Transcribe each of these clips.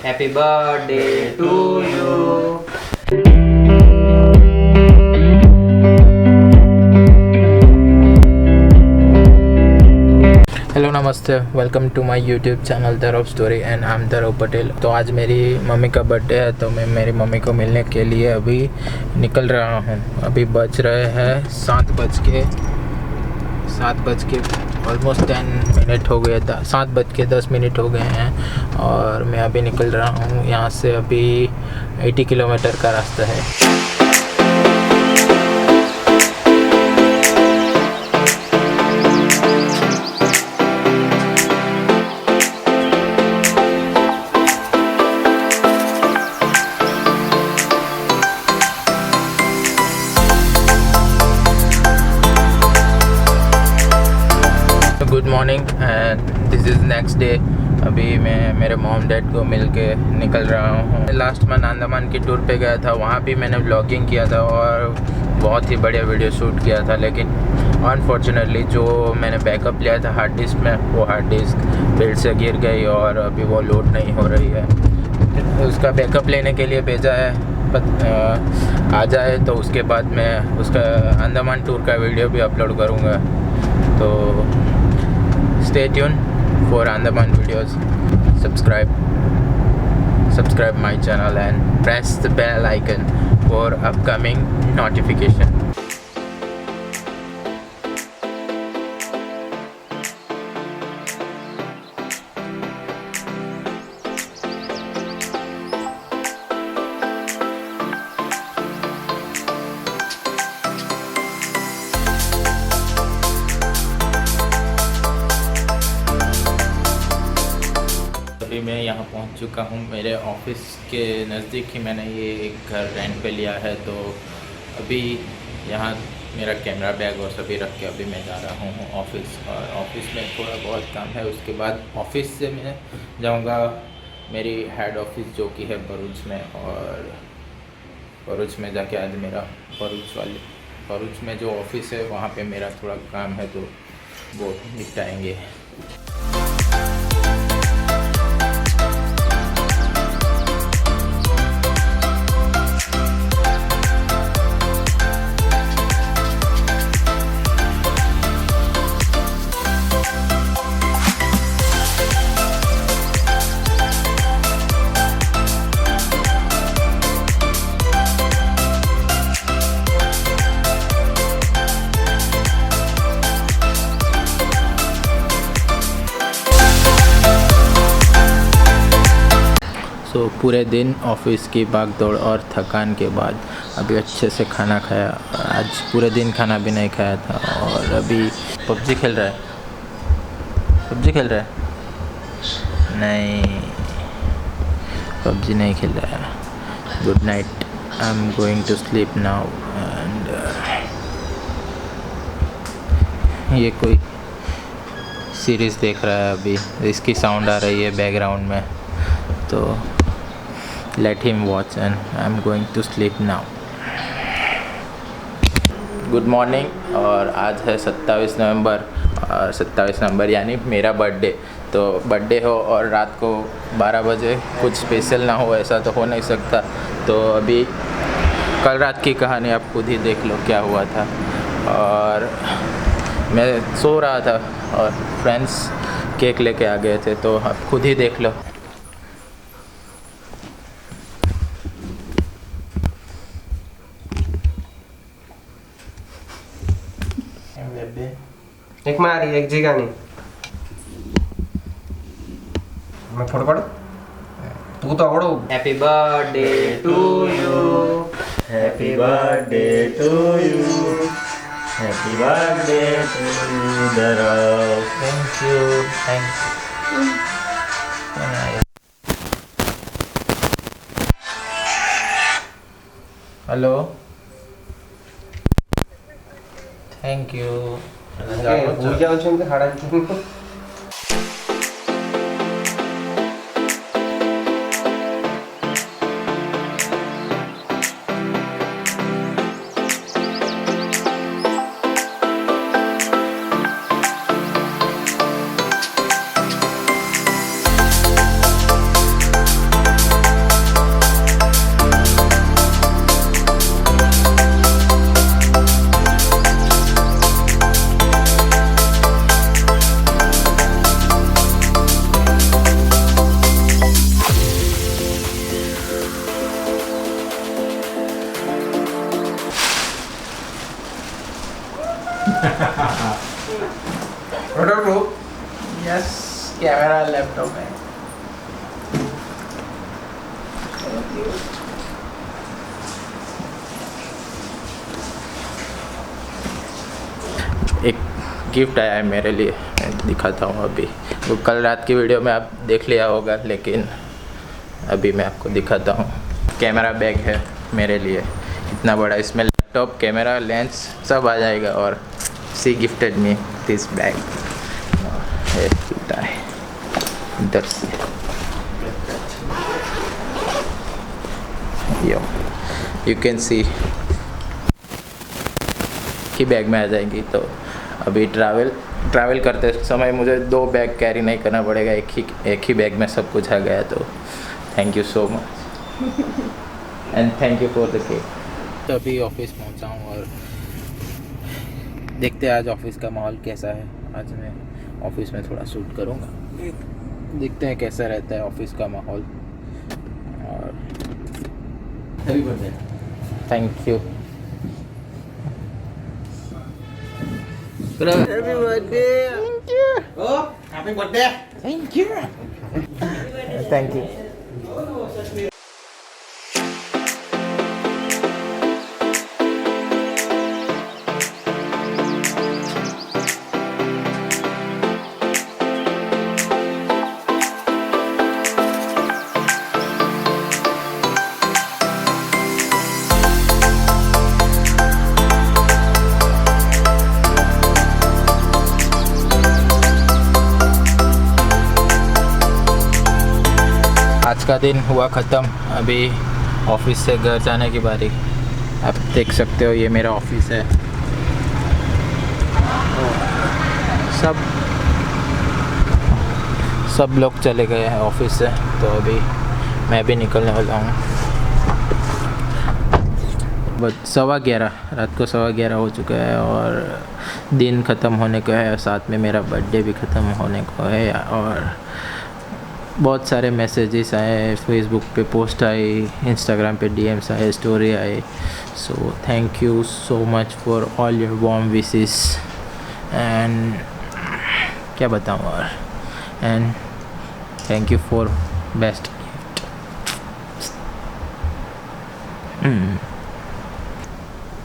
Happy birthday to you. Hello नमस्ते, welcome to my YouTube channel Dharav story and I am Dharav Patel. तो आज मेरी mummy का बर्थडे है, तो मैं मेरी मम्मी को मिलने के लिए अभी निकल रहा हूँ। अभी बज रहे हैं 7 बज के ऑलमोस्ट 10 मिनट हो गए, 7:10 हो गए हैं और मैं अभी निकल रहा हूँ। यहाँ से अभी 80 किलोमीटर का रास्ता है। Good morning and this is next day. अभी मैं मेरे मॉम डैड को मिल के निकल रहा हूँ। लास्ट मंथ अंडमान की टूर पे गया था, वहाँ भी मैंने व्लॉगिंग किया था और बहुत ही बढ़िया वीडियो शूट किया था, लेकिन अनफॉर्चुनेटली जो मैंने बैकअप लिया था हार्ड डिस्क में, वो हार्ड डिस्क बेल्ट से गिर गई और अभी वो लोड नहीं हो रही है। उसका बैकअप लेने के लिए भेजा है, आ जाए तो उसके बाद मैं उसका अंडमान टूर का वीडियो भी अपलोड करूँगा। तो stay tuned for Andaman videos. Subscribe my channel and press the bell icon for upcoming notification. अभी मैं यहाँ पहुँच चुका हूँ। मेरे ऑफिस के नज़दीक ही मैंने ये एक घर रेंट पे लिया है, तो अभी यहाँ मेरा कैमरा बैग और सभी रख के अभी मैं जा रहा हूँ ऑफिस। और ऑफिस में थोड़ा बहुत काम है, उसके बाद ऑफिस से मैं जाऊँगा मेरी हेड ऑफिस जो कि है भरूच में। और भरूच में जाके आज मेरा भरूच में जो ऑफिस है वहाँ पे मेरा थोड़ा काम है, तो वो निपटाएंगे। तो पूरे दिन ऑफिस की भागदौड़ और थकान के बाद अभी अच्छे से खाना खाया। आज पूरे दिन खाना भी नहीं खाया था और अभी पबजी खेल रहा है। नहीं, पबजी नहीं खेल रहा है। Good night, I am going to sleep now. And ये कोई सीरीज़ देख रहा है अभी, इसकी साउंड आ रही है बैकग्राउंड में, तो let him watch and I'm going to sleep now. Good morning. और आज है 27 नवंबर और 27 नवंबर यानी मेरा बर्थडे। तो बर्थडे हो और रात को 12 बजे कुछ स्पेशल ना हो, ऐसा तो हो नहीं सकता। तो अभी कल रात की कहानी आप खुद ही देख लो क्या हुआ था। और मैं सो रहा था और फ्रेंड्स केक लेके आ गए थे, तो आप खुद ही देख लो। एक मारी एक जगह नहीं, मैं फोड़ पड़ तू तो आवड़ो। Happy birthday to you, happy birthday to you, happy birthday to you Dharav. Thank you. Hello, thank you. भूल जाओ तुम तो खड़ा। कैमरा लैपटॉप है। एक गिफ्ट आया है मेरे लिए, मैं दिखाता हूँ अभी। वो कल रात की वीडियो में आप देख लिया होगा, लेकिन अभी मैं आपको दिखाता हूँ। कैमरा बैग है मेरे लिए, इतना बड़ा। इसमें लैपटॉप, कैमरा, लेंस सब आ जाएगा। और सी गिफ्टेड मी दिस बैग। है इधर से यू कैन सी कि बैग में आ जाएंगी। तो अभी ट्रैवल करते समय मुझे 2 बैग कैरी नहीं करना पड़ेगा, एक ही बैग में सब कुछ आ गया। तो thank you so much and thank you for the cake. तो अभी ऑफिस पहुंचा हूँ और देखते हैं आज ऑफिस का माहौल कैसा है। आज मैं ऑफिस में थोड़ा शूट करूँगा, देखते हैं कैसा रहता है ऑफिस का माहौल। और happy birthday. Thank you. Happy birthday. Thank you. Oh, happy birthday. Thank you. Thank you. आज का दिन हुआ ख़त्म। अभी ऑफिस से घर जाने की बारी। आप देख सकते हो ये मेरा ऑफिस है। सब लोग चले गए हैं ऑफिस से, तो अभी मैं भी निकलने वाला हूँ। बस 11:15 रात को 11:15 हो चुका है और दिन ख़त्म होने को है। साथ में मेरा बर्थडे भी ख़त्म होने को है। और बहुत सारे मैसेजेस आए, फेसबुक पे पोस्ट आई, इंस्टाग्राम पे डीएम्स आए, स्टोरी आए। सो thank you so much for all your warm wishes and क्या बताऊँ और and thank you for best gift.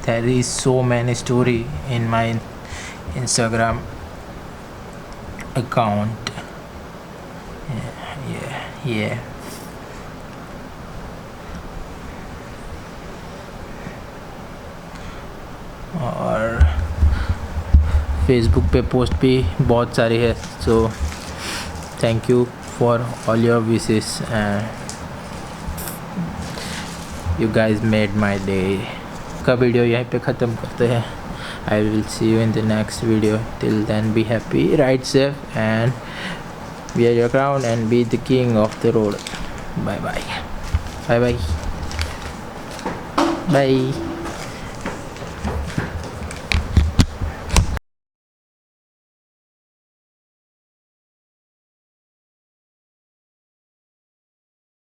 There is so many story in my Instagram account. Yeah. और Facebook पे post भी बहुत सारी है। So thank you for all your wishes and you guys made my day. का video यहीं पे ख़त्म करते हैं। I will see you in the next video. Till then be happy, ride safe and wear your crown and be the king of the road. Bye bye.